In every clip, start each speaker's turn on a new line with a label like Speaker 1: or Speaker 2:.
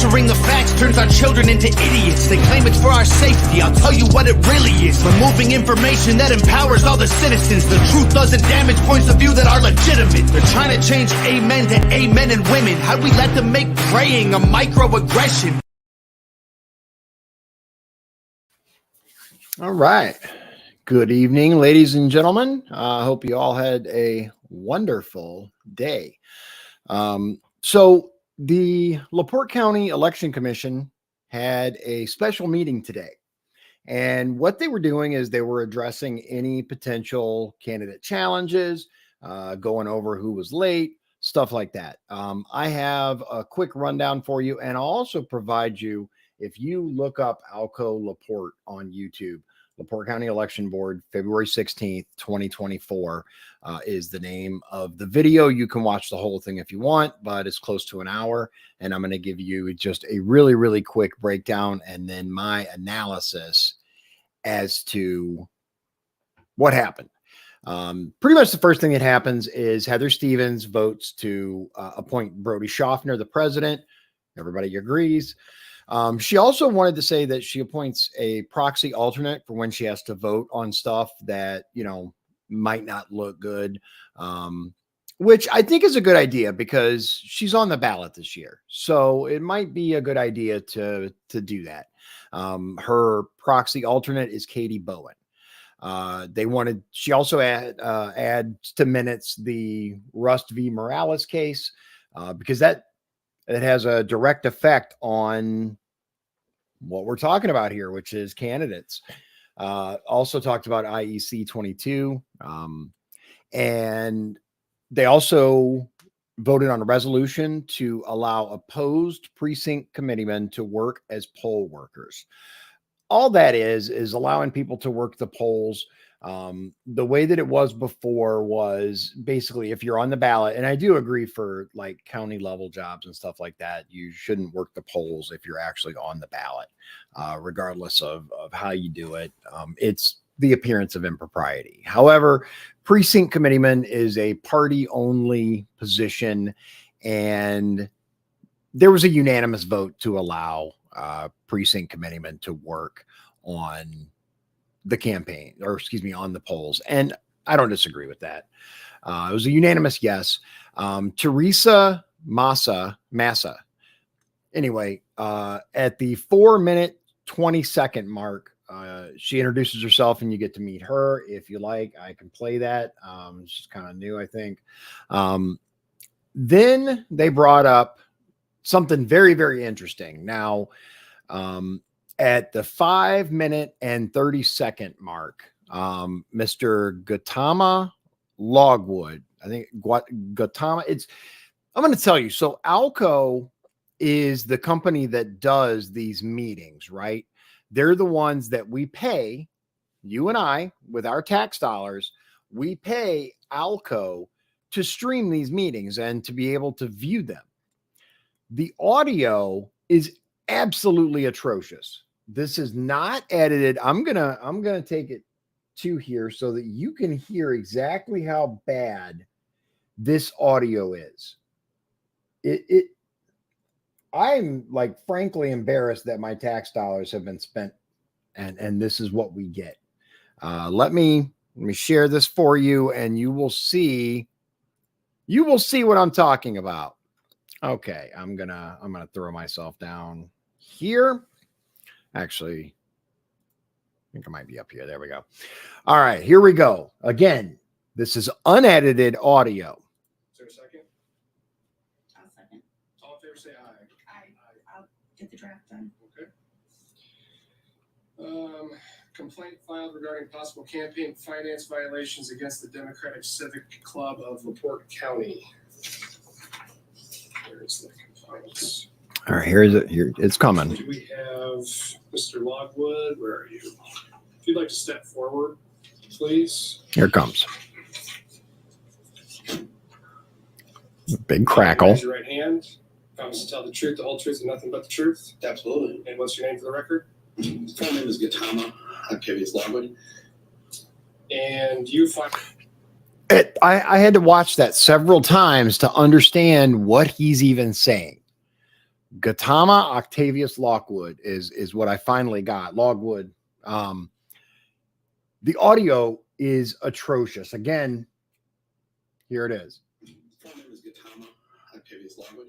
Speaker 1: Censoring the facts turns our children into idiots. They claim it's for our safety. I'll tell you what it really is. Removing information that empowers all the citizens. The truth doesn't damage points of view that are legitimate. They're trying to change amen to amen and women. How'd we let them make praying a microaggression?
Speaker 2: All right. Good evening, ladies and gentlemen. I hope you all had a wonderful day. So the LaPorte County Election Commission had a special meeting today. And what they were doing is they were addressing any potential candidate challenges, going over who was late, stuff like that. I have a quick rundown for you, and I'll also provide you, if you look up Alco LaPorte on YouTube, LaPorte County Election Board, February 16th, 2024 is the name of the video. You can watch the whole thing if you want, but it's close to an hour. And I'm going to give you just a really, really quick breakdown and then my analysis as to what happened. Pretty much the first thing that happens is Heather Stevens votes to appoint Brody Schaffner, the president. Everybody agrees. She also wanted to say that she appoints a proxy alternate for when she has to vote on stuff that, you know, might not look good, which I think is a good idea because she's on the ballot this year. So it might be a good idea to do that. Her proxy alternate is Katie Bowen. She also add to minutes the Rust v. Morales case, because it has a direct effect on what we're talking about here, which is candidates. Also talked about IEC 22. And they also voted on a resolution to allow opposed precinct committeemen to work as poll workers. All that is allowing people to work the polls. The way that it was before was basically if you're on the ballot, and I do agree for like county level jobs and stuff like that, you shouldn't work the polls if you're actually on the ballot, regardless of how you do it. It's the appearance of impropriety. However, precinct committeeman is a party only position, and there was a unanimous vote to allow precinct committeemen to work on the campaign, or excuse me, on the polls. And I don't disagree with that. It was a unanimous yes. Teresa Massa. Anyway, at the 4-minute, 20-second mark, she introduces herself and you get to meet her. If you like, I can play that. It's just kind of new, I think. Then they brought up something very, very interesting. Now, at the 5-minute and 30-second mark, Mr. Gautama Logwood, I think Gautama, I'm going to tell you. So Alco is the company that does these meetings, right? They're the ones that we pay, you and I, with our tax dollars, we pay Alco to stream these meetings and to be able to view them. The audio is absolutely atrocious. This is not edited. I'm gonna take it to here so that you can hear exactly how bad this audio is. I'm like frankly embarrassed that my tax dollars have been spent, and this is what we get. Let me share this for you, and you will see what I'm talking about. Okay, I'm gonna throw myself down here. Actually, I think I might be up here. There we go. All right, here we go. Again, this is unedited audio.
Speaker 3: Is there a second?
Speaker 4: I'll second.
Speaker 3: All in favor, say aye.
Speaker 4: I'll get the draft done.
Speaker 3: Okay. Complaint filed regarding possible campaign finance violations against the Democratic Civic Club of LaPorte County. Where is the complaint?
Speaker 2: All right, here it's coming.
Speaker 3: Do we have Mr. Logwood? Where are you? If you'd like to step forward, please.
Speaker 2: Here it comes. Big crackle.
Speaker 3: Raise your right hand. Promise to tell the truth, the whole truth, and nothing but the truth.
Speaker 5: Absolutely.
Speaker 3: And what's your name for the record?
Speaker 5: His full name is Gautama Octavius Logwood.
Speaker 3: And you find
Speaker 2: I had to watch that several times to understand what he's even saying. Gautama Octavius Lockwood is what I finally got. Logwood. The audio is atrocious. Again, here it is.
Speaker 5: Full name is Gautama Octavius Lockwood.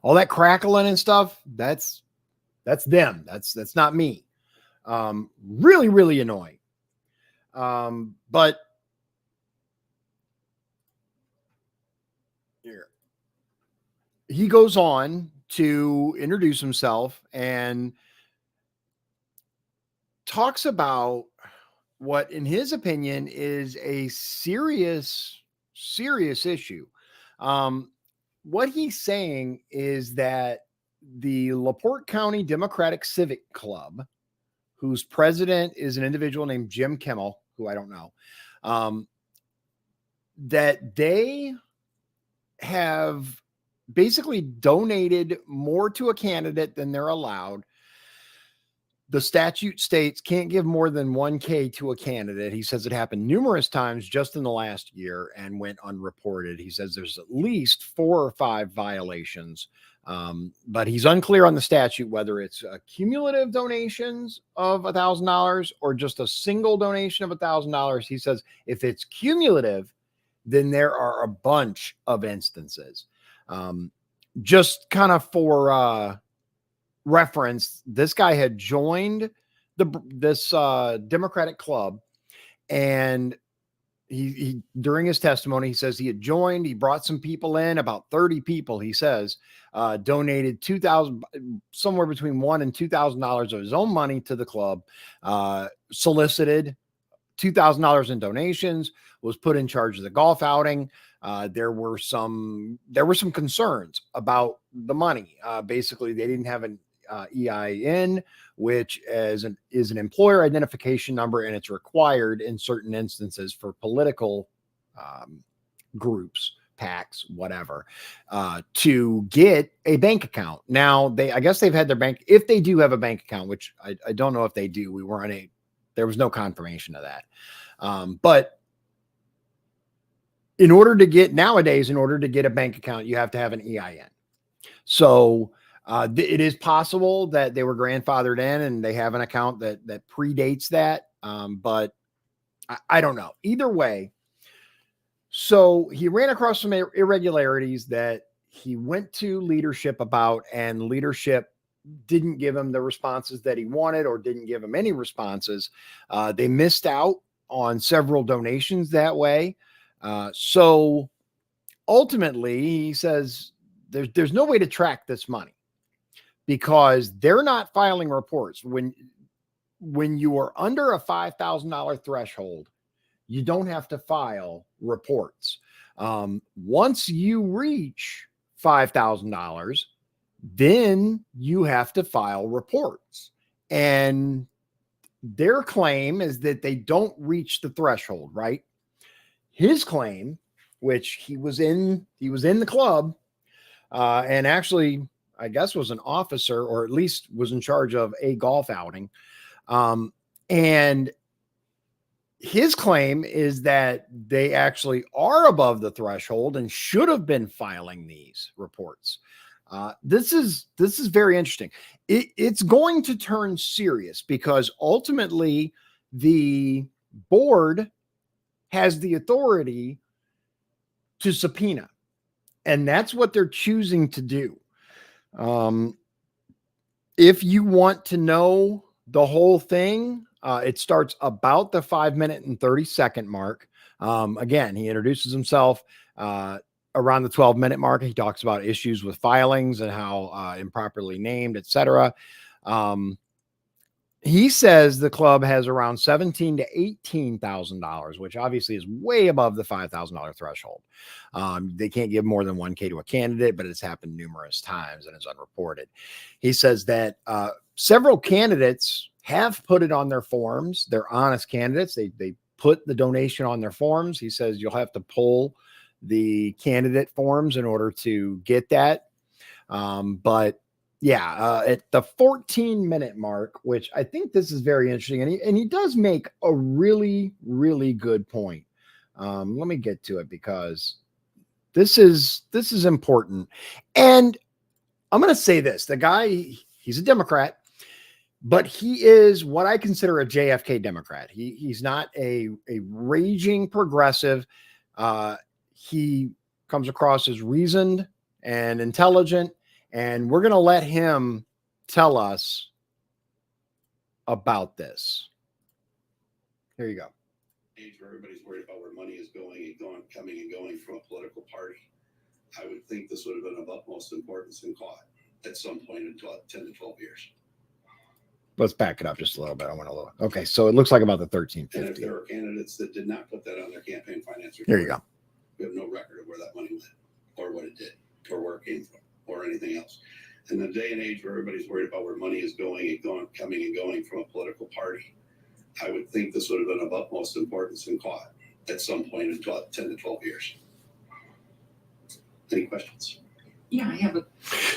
Speaker 2: All that crackling and stuff, that's them. That's not me. Really, really annoying. But here he goes on to introduce himself and talks about what, in his opinion, is a serious issue. What he's saying is that the LaPorte County Democratic Civic Club, whose president is an individual named Jim Kimmel, who I don't know, that they have basically donated more to a candidate than they're allowed. The statute states can't give more than $1,000 to a candidate. He says it happened numerous times just in the last year and went unreported. He says there's at least 4 or 5 violations, but he's unclear on the statute whether it's cumulative donations of $1,000 or just a single donation of $1,000. He says if it's cumulative, then there are a bunch of instances. Just kind of for reference, this guy had joined this Democratic club, and he during his testimony, he says he had joined, he brought some people in, about 30 people, he says, donated $2,000, somewhere between $1,000 and $2,000 of his own money to the club, solicited $2,000 in donations, was put in charge of the golf outing. There were some concerns about the money. Basically, they didn't have an EIN, which is an employer identification number, and it's required in certain instances for political groups, PACs, whatever, to get a bank account. Now, I guess they've had their bank, if they do have a bank account, which I don't know if they do. There was no confirmation of that. But nowadays, in order to get a bank account, you have to have an EIN. So it is possible that they were grandfathered in and they have an account that predates that. But I don't know. Either way, so he ran across some irregularities that he went to leadership about, and leadership didn't give him the responses that he wanted, or didn't give him any responses. They missed out on several donations that way. So ultimately, he says there's no way to track this money because they're not filing reports. When you are under a $5,000 threshold, you don't have to file reports. Once you reach $5,000, then you have to file reports. And their claim is that they don't reach the threshold, right? His claim, which he was in the club, and actually, I guess was an officer, or at least was in charge of a golf outing. And his claim is that they actually are above the threshold and should have been filing these reports. This is very interesting. It's going to turn serious because ultimately the board has the authority to subpoena, and that's what they're choosing to do. If you want to know the whole thing, it starts about the 5-minute and 30-second mark. Again, he introduces himself around the 12-minute mark. He talks about issues with filings and how improperly named, etc. He says the club has around $17,000 to $18,000, which obviously is way above the $5,000 threshold. They can't give more than $1,000 to a candidate, but it's happened numerous times and is unreported. He says that several candidates have put it on their forms. They're honest candidates. They put the donation on their forms. He says you'll have to pull the candidate forms in order to get that. But yeah, at the 14-minute mark, which I think this is very interesting, and he does make a really, really good point. Let me get to it because this is important. And I'm going to say this. The guy, he's a Democrat, but he is what I consider a JFK Democrat. He's not a raging progressive. He comes across as reasoned and intelligent, and we're going to let him tell us about this. Here you go.
Speaker 5: Age where everybody's worried about where money is coming and going from a political party. I would think this would have been of utmost importance and caught at some point in 10 to 12 years.
Speaker 2: Let's back it up just a little bit. I want to look. Okay, so it looks like about the
Speaker 5: And if
Speaker 2: 1350.
Speaker 5: there are candidates that did not put that on their campaign finance report,
Speaker 2: There you go.
Speaker 5: we have no record of where that money went, or what it did, or where it came from, or anything else. In the day and age where everybody's worried about where money is coming and going from a political party, I would think this would have been of utmost importance and caught at some point in 10 to 12 years. Any questions?
Speaker 6: Yeah, I have a,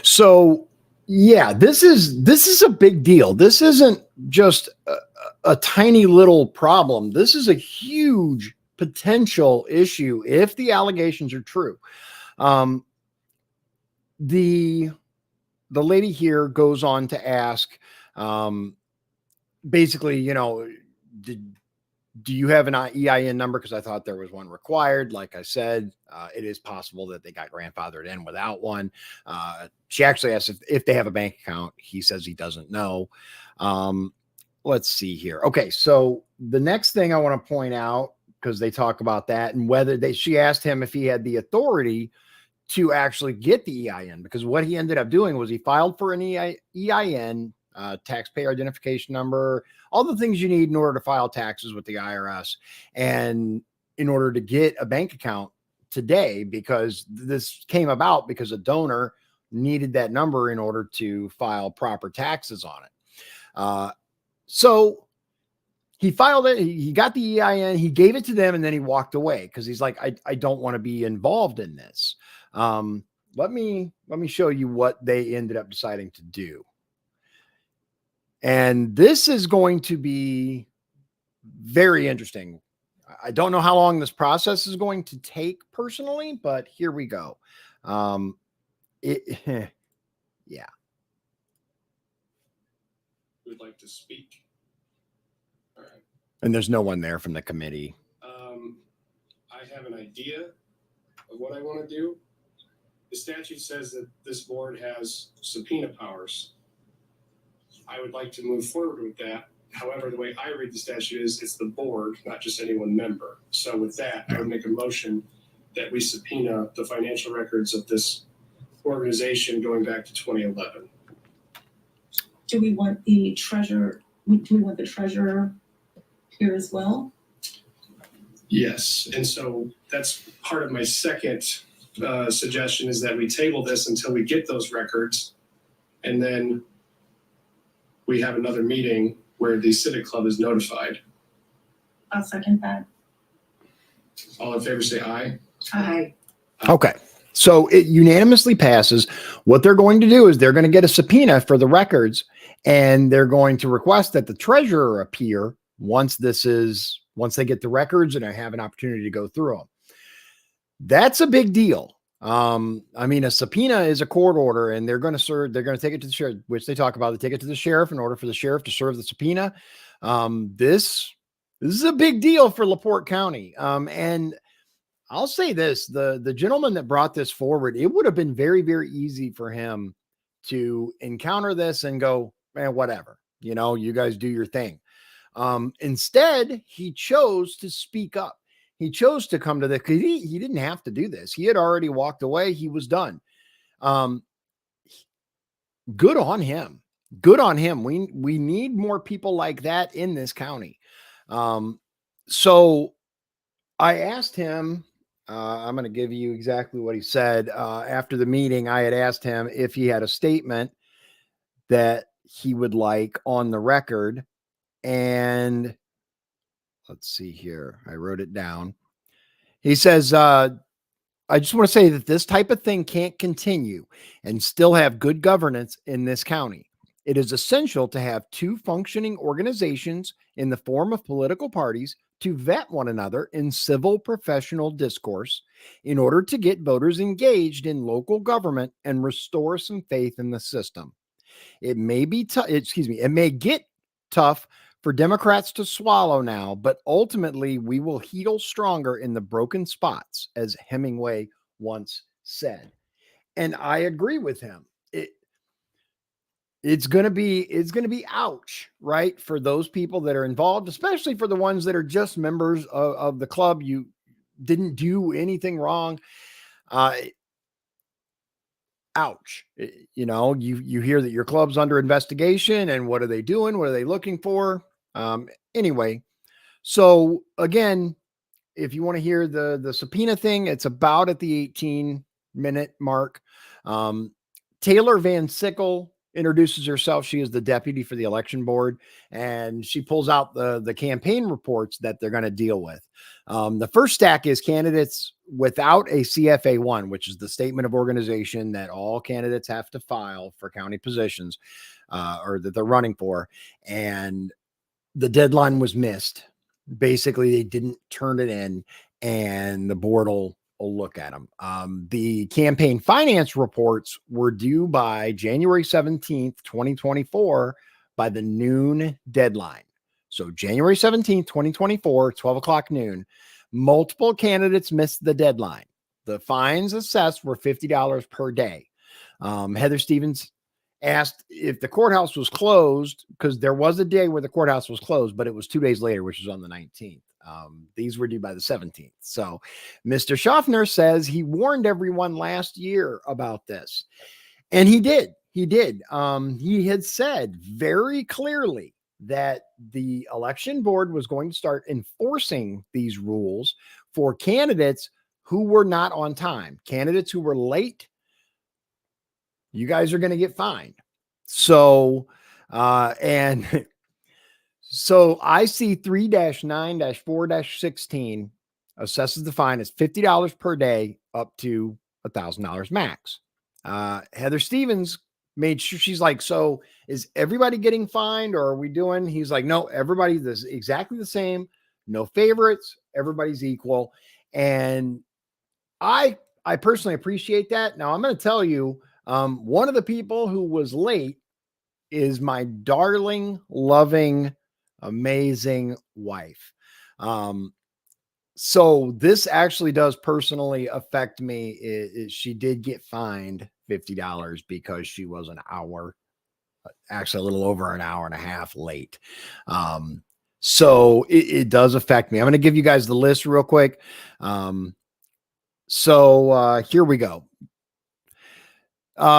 Speaker 2: So yeah, this is a big deal. This isn't just a tiny little problem. This is a huge potential issue if the allegations are true. The lady here goes on to ask, basically, you know, do you have an EIN number? Because I thought there was one required. Like I said, it is possible that they got grandfathered in without one. She actually asked if they have a bank account. He says he doesn't know. Let's see here. Okay, so the next thing I want to point out, because they talk about that and whether she asked him if he had the authority to actually get the EIN, because what he ended up doing was he filed for an EIN, taxpayer identification number, all the things you need in order to file taxes with the IRS. And in order to get a bank account today, because this came about because a donor needed that number in order to file proper taxes on it. So he filed it. He got the EIN. He gave it to them, and then he walked away because he's like, I don't want to be involved in this. Let me show you what they ended up deciding to do. And this is going to be very interesting. I don't know how long this process is going to take personally, but here we go. Yeah.
Speaker 3: Who'd like to speak? All right.
Speaker 2: And there's no one there from the committee.
Speaker 3: I have an idea of what I want to do. The statute says that this board has subpoena powers. I would like to move forward with that. However, the way I read the statute is it's the board, not just any one member. So with that, I would make a motion that we subpoena the financial records of this organization going back to 2011.
Speaker 4: Do we want the treasurer here as well?
Speaker 3: Yes, and so that's part of my second suggestion is that we table this until we get those records, and then we have another meeting where the Civic Club is notified.
Speaker 4: I'll second that.
Speaker 3: All in favor, say aye.
Speaker 6: I,
Speaker 2: Okay. So it unanimously passes. What they're going to do is they're going to get a subpoena for the records, and they're going to request that the treasurer appear once they get the records and I have an opportunity to go through them. That's a big deal. I mean, a subpoena is a court order, and they're going to take it to the sheriff, which they talk about. They take it to the sheriff in order for the sheriff to serve the subpoena. This is a big deal for LaPorte County. And I'll say this, the gentleman that brought this forward, it would have been very, very easy for him to encounter this and go, man, whatever, you guys do your thing. Instead, he chose to speak up. He chose to come to the, because he didn't have to do this. He had already walked away. He was done. Good on him. Good on him. We need more people like that in this county. So I asked him, I'm going to give you exactly what he said. After the meeting, I had asked him if he had a statement that he would like on the record. And let's see here. I wrote it down. He says, I just want to say that this type of thing can't continue and still have good governance in this county. It is essential to have two functioning organizations in the form of political parties to vet one another in civil professional discourse in order to get voters engaged in local government and restore some faith in the system. It may be it may get tough for Democrats to swallow now, but ultimately we will heal stronger in the broken spots, as Hemingway once said. And I agree with him. It's going to be ouch, right? For those people that are involved, especially for the ones that are just members of the club. You didn't do anything wrong. Ouch. You know, you hear that your club's under investigation, and what are they doing? What are they looking for? Anyway, so again, if you want to hear the subpoena thing, it's about at the 18-minute mark. Taylor Van Sickle introduces herself. She is the deputy for the election board, and she pulls out the campaign reports that they're going to deal with. The first stack is candidates without a CFA1, which is the statement of organization that all candidates have to file for county positions, or that they're running for. And the deadline was missed. Basically, they didn't turn it in, and the board will look at them. The campaign finance reports were due by January 17th, 2024, by the noon deadline. So January 17th, 2024, 12 o'clock noon. Multiple candidates missed the deadline. The fines assessed were $50 per day. Heather Stevens asked if the courthouse was closed, because there was a day where the courthouse was closed, but it was 2 days later, which was on the 19th. These were due by the 17th. So Mr. Schaffner says he warned everyone last year about this. And he did. He did. He had said very clearly that the election board was going to start enforcing these rules for candidates who were not on time. Candidates who were late, you guys are going to get fined. So, and so I see 3-9-4-16 assesses the fine as $50 per day up to $1,000 max. Heather Stevens made sure, she's like, so is everybody getting fined, or are we doing? He's like, no, everybody's exactly the same. No favorites. Everybody's equal. And I personally appreciate that. Now I'm going to tell you, one of the people who was late is my darling, loving, amazing wife. So this actually does personally affect me. She did get fined $50 because she was an hour, actually a little over an hour and a half late. So it does affect me. I'm going to give you guys the list real quick. So here we go.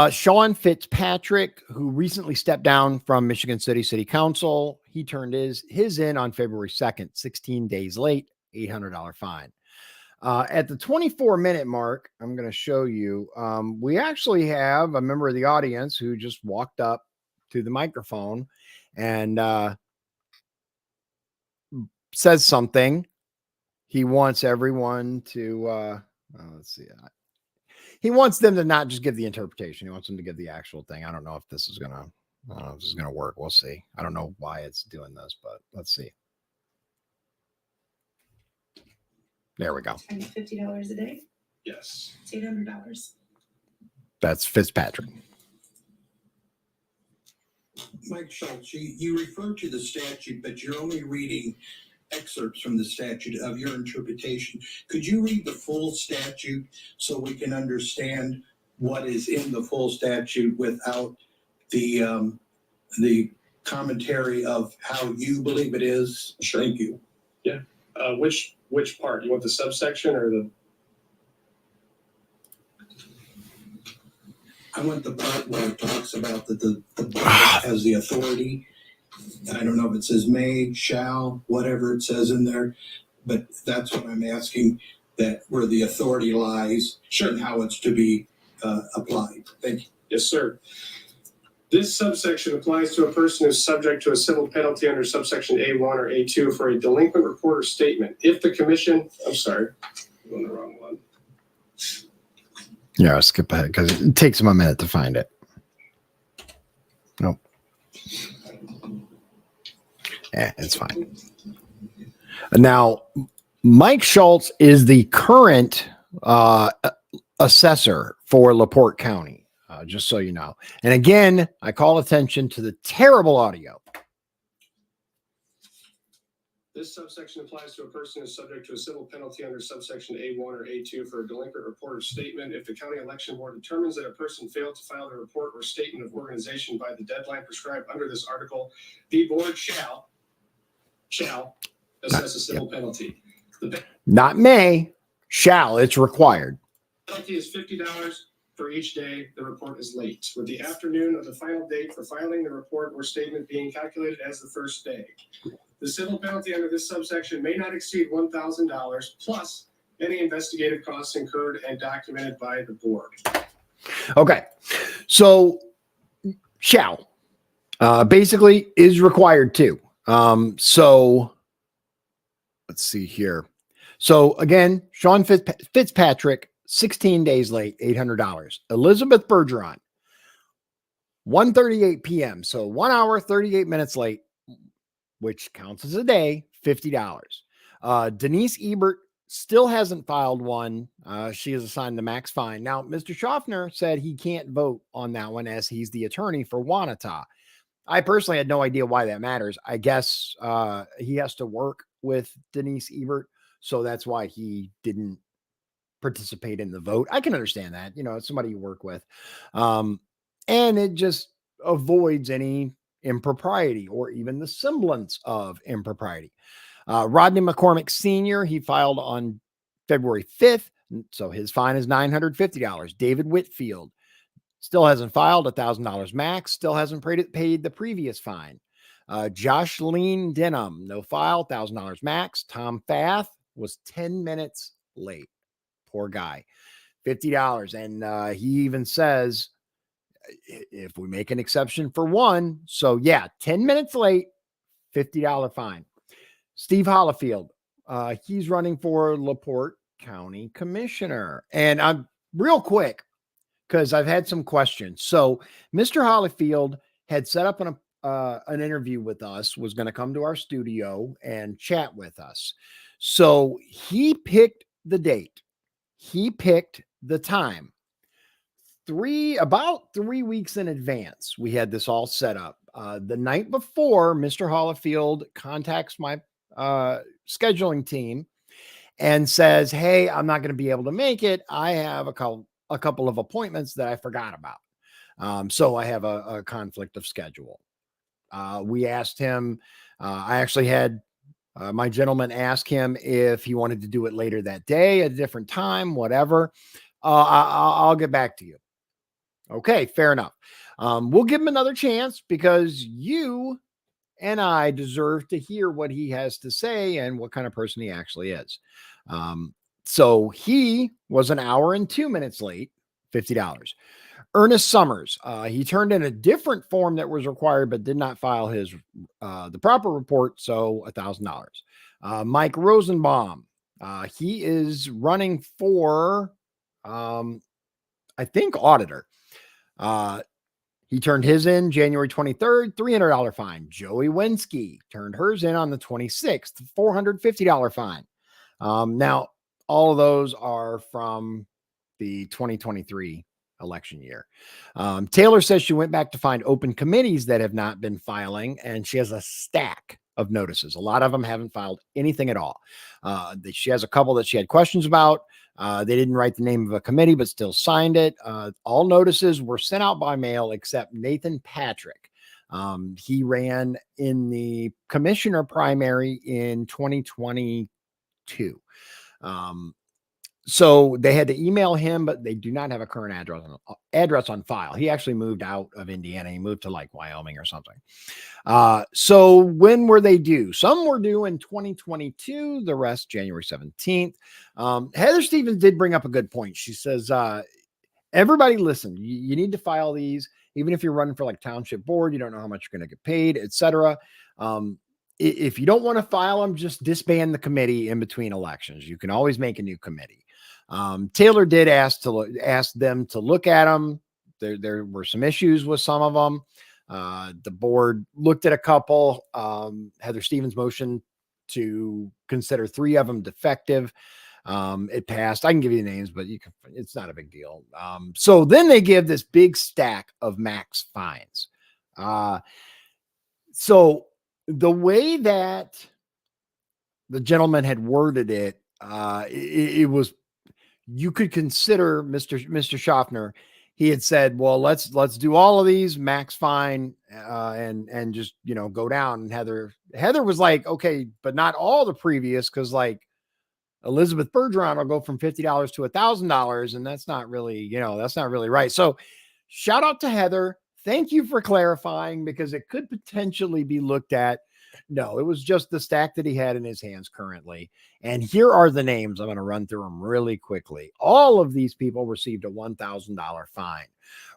Speaker 2: Sean Fitzpatrick, who recently stepped down from Michigan City Council, he turned his in on February 2nd, 16 days late, $800 fine. At the 24-minute mark, I'm going to show you, we actually have a member of the audience who just walked up to the microphone and says something. He wants everyone to, let's see. He wants them to not just give the interpretation. He wants them to give the actual thing. I don't know if this is going to work. We'll see. I don't know why it's doing this, but let's see. There we go.
Speaker 4: And $50 a day?
Speaker 3: Yes.
Speaker 4: It's $800.
Speaker 2: That's Fitzpatrick.
Speaker 6: Mike Schultz, you refer to the statute, but you're only reading excerpts from the statute of your interpretation. Could you read the full statute so we can understand what is in the full statute without the commentary of how you believe it is?
Speaker 3: Sure.
Speaker 6: Thank you.
Speaker 3: Yeah. Which part? You want the subsection or the?
Speaker 6: I want the part where it talks about that the board has the authority. I don't know if it says may, shall, whatever it says in there, but that's what I'm asking, that where the authority lies.
Speaker 3: Sure.
Speaker 6: And how it's to be applied. Thank you.
Speaker 3: Yes, sir. This subsection applies to a person who's subject to a civil penalty under subsection A1 or A2 for a delinquent report or statement. If the commission, I'm sorry, I'm on the wrong one.
Speaker 2: Yeah, I'll skip ahead because it takes him a minute to find it. Nope. Yeah, it's fine. Now, Mike Schultz is the current assessor for LaPorte County, just so you know. And again, I call attention to the terrible audio.
Speaker 3: This subsection applies to a person who is subject to a civil penalty under subsection A1 or A2 for a delinquent report or statement. If the county election board determines that a person failed to file the report or statement of organization by the deadline prescribed under this article, the board shall assess a civil penalty. The
Speaker 2: Not may, shall. It's required.
Speaker 3: penalty is $50 for each day the report is late, with the afternoon of the final date for filing the report or statement being calculated as the first day. The civil penalty under this subsection may not exceed $1,000 plus any investigative costs incurred and documented by the board.
Speaker 2: Okay. So shall basically is required too. So let's see here. So again, Sean Fitzpatrick, 16 days late, $800. Elizabeth Bergeron, 1:38 p.m. So 1 hour, 38 minutes late, which counts as a day, $50. Denise Ebert still hasn't filed one. She is assigned the max fine. Now, Mr. Schaffner said he can't vote on that one as he's the attorney for Wanata. I personally had no idea why that matters. I guess he has to work with Denise Ebert, so that's why he didn't participate in the vote. I can understand that. You know, it's somebody you work with. And it just avoids any impropriety or even the semblance of impropriety. Rodney McCormick Sr., he filed on February 5th, so his fine is $950. David Whitfield still hasn't filed, $1,000 max, still hasn't paid the previous fine. Joshleen Denham, no file, $1,000 max. Tom Fath was 10 minutes late. Poor guy, $50. And he even says, if we make an exception for one, so yeah, 10 minutes late, $50 fine. Steve Hollifield, he's running for LaPorte County Commissioner. And I'm real quick, because I've had some questions. So Mr. Hollifield had set up an interview with us, was going to come to our studio and chat with us. So he picked the date. He picked the time. About 3 weeks in advance, we had this all set up. The night before, Mr. Hollifield contacts my scheduling team and says, hey, I'm not going to be able to make it. I have a couple of appointments that I forgot about. So I have a conflict of schedule. We asked him, I actually had my gentleman ask him if he wanted to do it later that day at a different time, whatever. I'll get back to you. Okay, fair enough. We'll give him another chance because you and I deserve to hear what he has to say and what kind of person he actually is. So he was 1 hour and 2 minutes late, $50. Ernest Summers, he turned in a different form that was required, but did not file his the proper report, so $1,000. Mike Rosenbaum, he is running for, I think, auditor. He turned his in January 23rd, $300 fine. Joey Wensky turned hers in on the 26th, $450 fine. Now, all of those are from the 2023 election year. Taylor says she went back to find open committees that have not been filing, and she has a stack of notices. A lot of them haven't filed anything at all. She has a couple that she had questions about. They didn't write the name of a committee, but still signed it. All notices were sent out by mail except Nathan Patrick. He ran in the commissioner primary in 2022. So they had to email him, but they do not have a current address on file. He actually moved out of Indiana. He moved to like Wyoming or something. So when were they due? Some were due in 2022, the rest January 17th. Heather Stevens did bring up a good point. She says, everybody listen, you need to file these, even if you're running for like township board, you don't know how much you're going to get paid, etc. If you don't want to file them, just disband the committee in between elections. You can always make a new committee. Taylor did ask them to look at them. There were some issues with some of them. The board looked at a couple. Heather Stevens motioned to consider 3 of them defective. It passed. I can give you the names, but it's not a big deal. So then they give this big stack of max fines. So the way that the gentleman had worded it, it was, you could consider Mr. Schaffner. He had said, well, let's do all of these max fine, and just, go down. And Heather was like, okay, but not all the previous. Cause like Elizabeth Bergeron will go from $50 to $1,000. And that's not really, that's not really right. So shout out to Heather. Thank you for clarifying, because it could potentially be looked at. No, it was just the stack that he had in his hands currently. And here are the names. I'm going to run through them really quickly. All of these people received a $1,000 fine.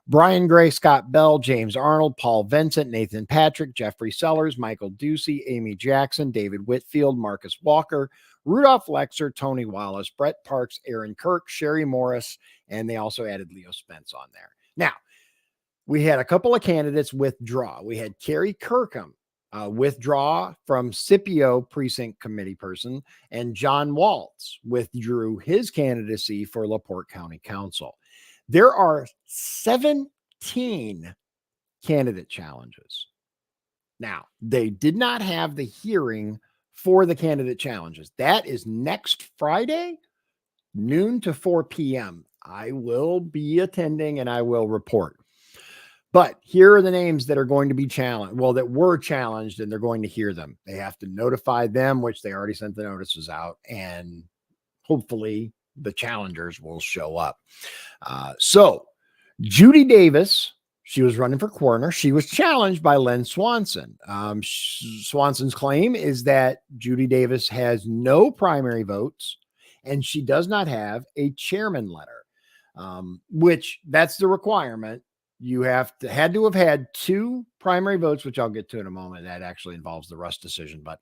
Speaker 2: Brian Gray, Scott Bell, James Arnold, Paul Vincent, Nathan Patrick, Jeffrey Sellers, Michael Ducey, Amy Jackson, David Whitfield, Marcus Walker, Rudolph Lexer, Tony Wallace, Brett Parks, Aaron Kirk, Sherry Morris, and they also added Leo Spence on there. Now, we had a couple of candidates withdraw. We had Carrie Kirkham withdraw from Scipio precinct committee person, and John Waltz withdrew his candidacy for LaPorte County Council. There are 17 candidate challenges. Now, they did not have the hearing for the candidate challenges. That is next Friday, noon to 4 p.m. I will be attending and I will report. But here are the names that are going to be challenged. Well, that were challenged, and they're going to hear them. They have to notify them, which they already sent the notices out, and hopefully the challengers will show up. So Judy Davis, she was running for coroner. She was challenged by Len Swanson. Swanson's claim is that Judy Davis has no primary votes, and she does not have a chairman letter, which that's the requirement. You had to have had 2 primary votes, which I'll get to in a moment. That actually involves the Rust decision. But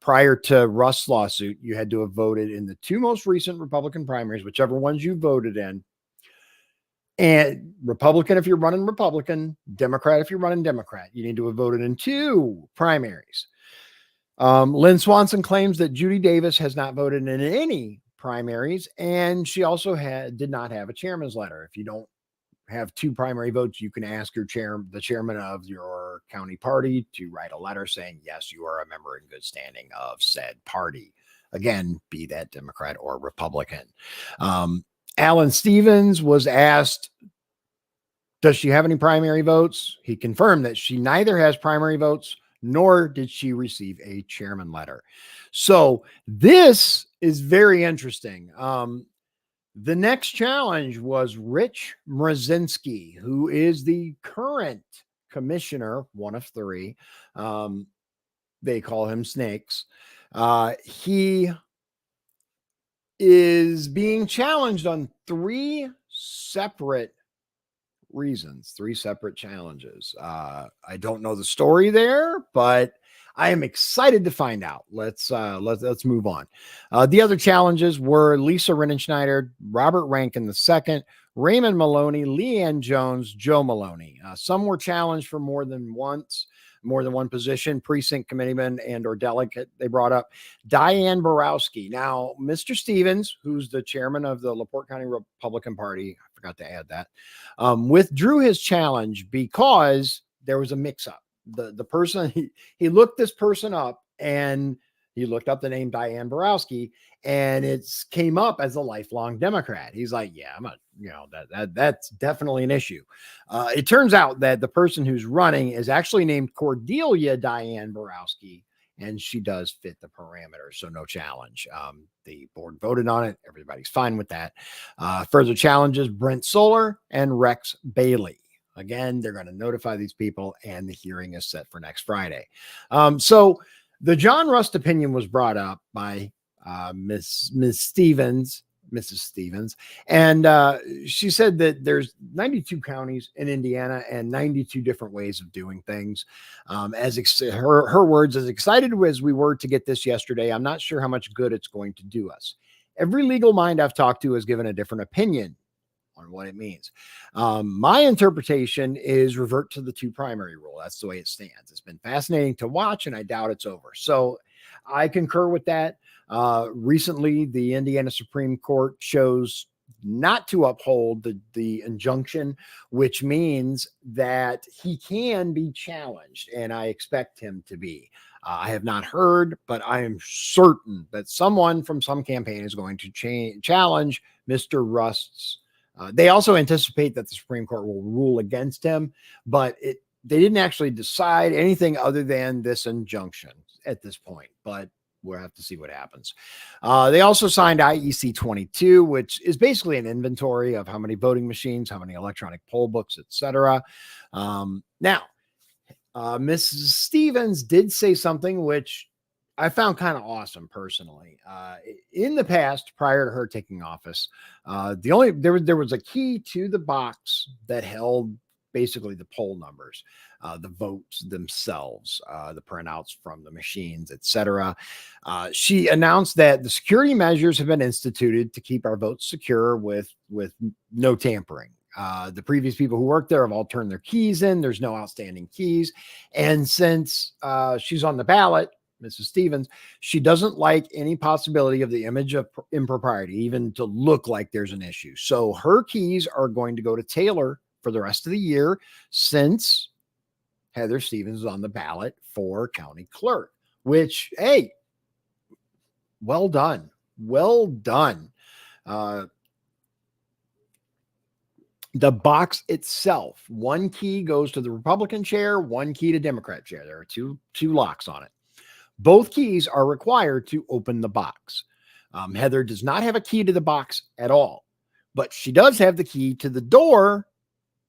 Speaker 2: prior to Rust's lawsuit, you had to have voted in the 2 most recent Republican primaries, whichever ones you voted in. And Republican if you're running Republican, Democrat if you're running Democrat. You need to have voted in 2 primaries. Lynn Swanson claims that Judy Davis has not voted in any primaries, and she also did not have a chairman's letter. If you don't have 2 primary votes, you can ask the chairman of your county party to write a letter saying, yes, you are a member in good standing of said party. Again, be that Democrat or Republican. Alan Stevens was asked, does she have any primary votes? He confirmed that she neither has primary votes, nor did she receive a chairman letter. So this is very interesting. The next challenge was Rich Mrazinski, who is the current commissioner, one of 3. They call him Snakes. He is being challenged on 3 separate reasons, 3 separate challenges. I don't know the story there, but I am excited to find out. Let's move on. The other challenges were Lisa Rinnenschneider, Robert Rankin II, Raymond Maloney, Leanne Jones, Joe Maloney. Some were challenged for more than one position, precinct committeeman and or delegate. They brought up Diane Borowski. Now, Mr. Stevens, who's the chairman of the LaPorte County Republican Party, I forgot to add that, withdrew his challenge because there was a mix-up. The person, he looked this person up, and he looked up the name Diane Borowski, and it came up as a lifelong Democrat. He's like, yeah, that's definitely an issue. It turns out that the person who's running is actually named Cordelia Diane Borowski, and she does fit the parameters, so no challenge. The board voted on it. Everybody's fine with that. Further challenges, Brent Solar and Rex Bailey. Again, they're going to notify these people, and the hearing is set for next Friday. So the John Rust opinion was brought up by Mrs. Stevens, and she said that there's 92 counties in Indiana and 92 different ways of doing things. Her words, as excited as we were to get this yesterday, I'm not sure how much good it's going to do us. Every legal mind I've talked to has given a different opinion on what it means. My interpretation is revert to the 2 primary rule. That's the way it stands. It's been fascinating to watch, and I doubt it's over. So I concur with that. Recently, the Indiana Supreme Court chose not to uphold the injunction, which means that he can be challenged, and I expect him to be. I have not heard, but I am certain that someone from some campaign is going to challenge Mr. Rust's. They also anticipate that the Supreme Court will rule against him, but they didn't actually decide anything other than this injunction at this point, but we'll have to see what happens. They also signed IEC 22, which is basically an inventory of how many voting machines, how many electronic poll books, etc. Now, Mrs. Stevens did say something which I found kind of awesome personally. In the past, prior to her taking office, there was a key to the box that held basically the poll numbers, the votes themselves, the printouts from the machines, etc. She announced that the security measures have been instituted to keep our votes secure with no tampering. The previous people who worked there have all turned their keys in. There's no outstanding keys. And since she's on the ballot, Mrs. Stevens, she doesn't like any possibility of the image of impropriety, even to look like there's an issue. So her keys are going to go to Taylor for the rest of the year, since Heather Stevens is on the ballot for county clerk, which, hey, well done. Well done. The box itself, one key goes to the Republican chair, one key to Democrat chair. There are two locks on it. Both keys are required to open the box. Heather does not have a key to the box at all, but she does have the key to the door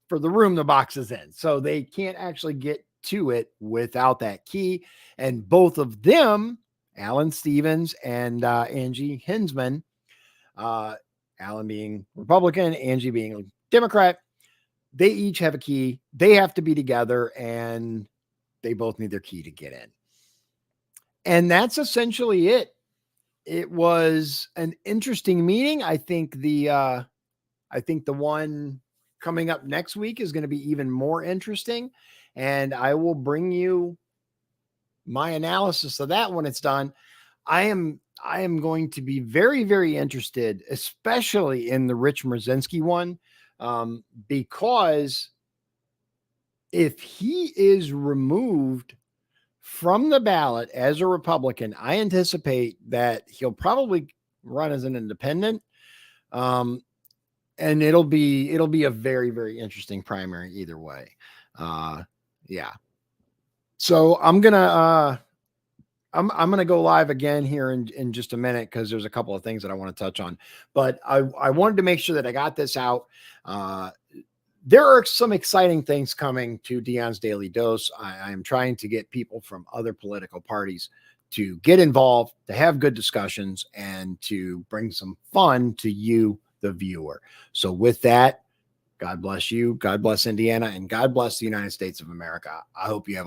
Speaker 2: for the room the box is in. So they can't actually get to it without that key. And both of them, Alan Stevens and Angie Hinsman, Alan being Republican, Angie being Democrat, they each have a key. They have to be together, and they both need their key to get in. And that's essentially it. It was an interesting meeting. I think the one coming up next week is going to be even more interesting, and I will bring you my analysis of that when it's done. I am going to be very, very interested, especially in the Rich Mrzinski one, because if he is removed from the ballot as a Republican, I anticipate that he'll probably run as an independent. And it'll be a very, very interesting primary either way. Yeah. So I'm going to go live again here in just a minute, because there's a couple of things that I want to touch on, but I wanted to make sure that I got this out. There are some exciting things coming to Deion's Daily Dose. I am trying to get people from other political parties to get involved, to have good discussions, and to bring some fun to you, the viewer. So with that, God bless you, God bless Indiana, and God bless the United States of America. I hope you have